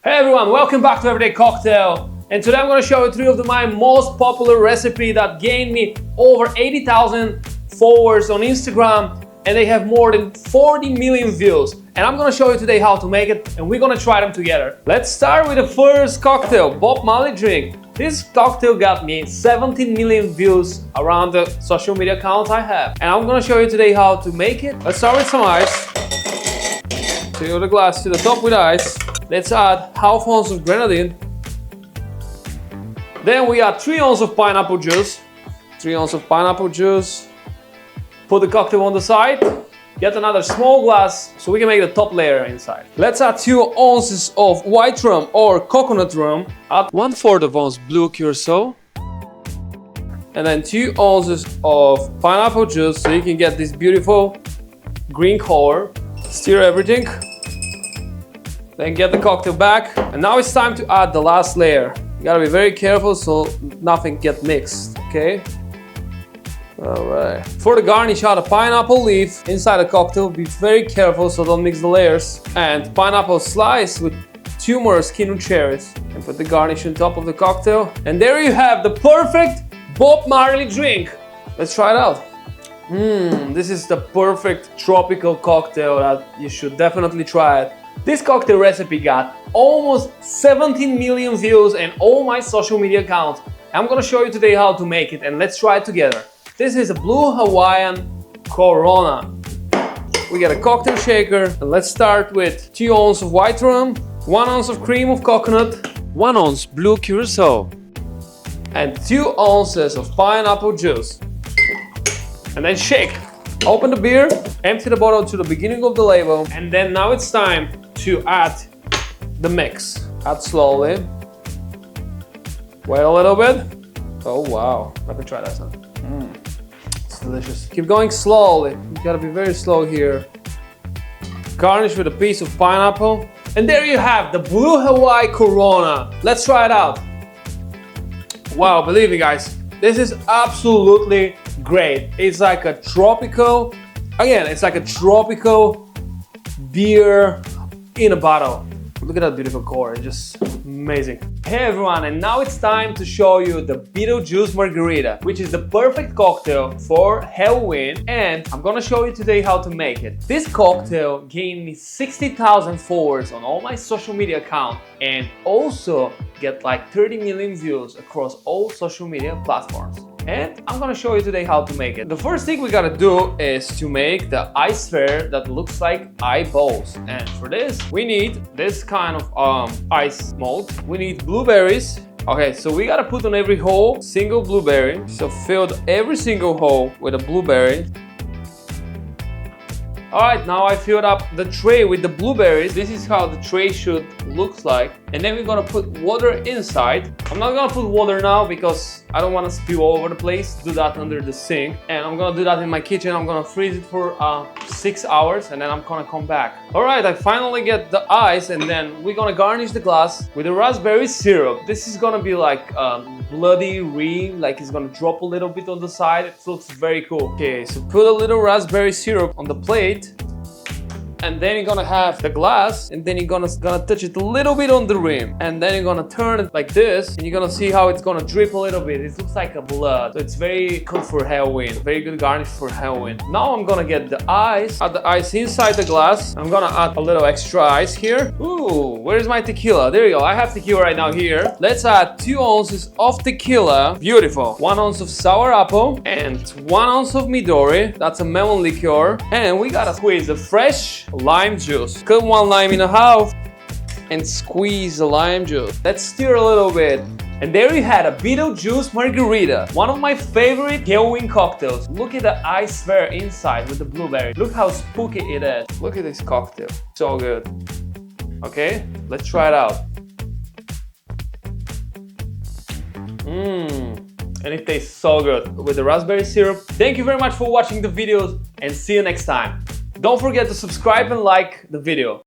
Hey everyone, welcome back to Everyday Cocktail. And today I'm going to show you 3 of my most popular recipes that gained me over 80,000 followers on Instagram, and they have more than 40 million views. And I'm going to show you today how to make it, and we're going to try them together. Let's start with the first cocktail, Bob Marley drink. This cocktail got me 17 million views around the social media accounts I have. And I'm going to show you today how to make it. Let's start with some ice. Fill the glass to the top with ice. Let's add half ounce of grenadine. Then we add 3 ounces of pineapple juice. 3 ounces of pineapple juice. Put the cocktail on the side. Get another small glass so we can make the top layer inside. Let's add 2 ounces of white rum or coconut rum. Add 1/4 of ounce blue curaçao. And then 2 ounces of pineapple juice so you can get this beautiful green color. Stir everything. Then get the cocktail back. And now it's time to add the last layer. You gotta be very careful so nothing gets mixed, okay? Alright. For the garnish, add a pineapple leaf inside the cocktail. Be very careful so don't mix the layers. And pineapple slice with 2 more skin cherries. And put the garnish on top of the cocktail. And there you have the perfect Bob Marley drink. Let's try it out. This is the perfect tropical cocktail that you should definitely try it. This cocktail recipe got almost 17 million views in all my social media accounts. I'm gonna show you today how to make it, and let's try it together. This is a blue Hawaiian Corona. We get a cocktail shaker, and let's start with 2 ounces of white rum, 1 ounce of cream of coconut, 1 ounce blue curacao, and 2 ounces of pineapple juice. And then shake. Open the beer, empty the bottle to the beginning of the label, and then now it's time to add the mix. Add slowly. Wait a little bit. Oh wow, let me try that one. It's delicious. Keep going slowly. You gotta be very slow here. Garnish with a piece of pineapple. And there you have the Blue Hawaii Corona. Let's try it out. Wow, believe me guys, this is absolutely great. It's like a tropical, it's like a tropical beer in a bottle. Look at that beautiful color, it's just amazing. Hey everyone, and now it's time to show you the Beetlejuice Margarita, which is the perfect cocktail for Halloween, and I'm gonna show you today how to make it. This cocktail gained me 60,000 followers on all my social media accounts and also get like 30 million views across all social media platforms. And I'm gonna show you today how to make it. The first thing we gotta do is to make the ice sphere that looks like eyeballs. And for this, we need this kind of ice mold. We need blueberries. Okay, so we gotta put on every hole single blueberry. So fill every single hole with a blueberry. Alright, now I filled up the tray with the blueberries. This is how the tray should look like. And then we're gonna put water inside. I'm not gonna put water now because I don't want to spill all over the place. Do that under the sink. And I'm gonna do that in my kitchen. I'm gonna freeze it for 6 hours and then I'm gonna come back. Alright, I finally get the ice, and then we're gonna garnish the glass with a raspberry syrup. This is gonna be like bloody ring, like it's gonna drop a little bit on the side. It looks very cool. Okay, so put a little raspberry syrup on the plate. And then you're gonna have the glass, and then you're gonna touch it a little bit on the rim, and then you're gonna turn it like this, and you're gonna see how it's gonna drip a little bit. It looks like a blood, so it's very good for Halloween. Very good garnish for Halloween. Now I'm gonna get the ice, add the ice inside the glass. I'm gonna add a little extra ice here. Ooh, where's my tequila? There you go. I have tequila right now here. Let's add 2 ounces of tequila. Beautiful. 1 ounce of sour apple and 1 ounce of Midori. That's a melon liqueur. And we gotta squeeze the fresh lime juice. Cut 1 lime in half and squeeze the lime juice. Let's stir a little bit. And there you had a Beetlejuice Margarita, one of my favorite Halloween cocktails. Look at the ice sphere inside with the blueberry. Look how spooky it is. Look at this cocktail. So good. Okay, let's try it out. And it tastes so good with the raspberry syrup. Thank you very much for watching the videos, and see you next time. Don't forget to subscribe and like the video.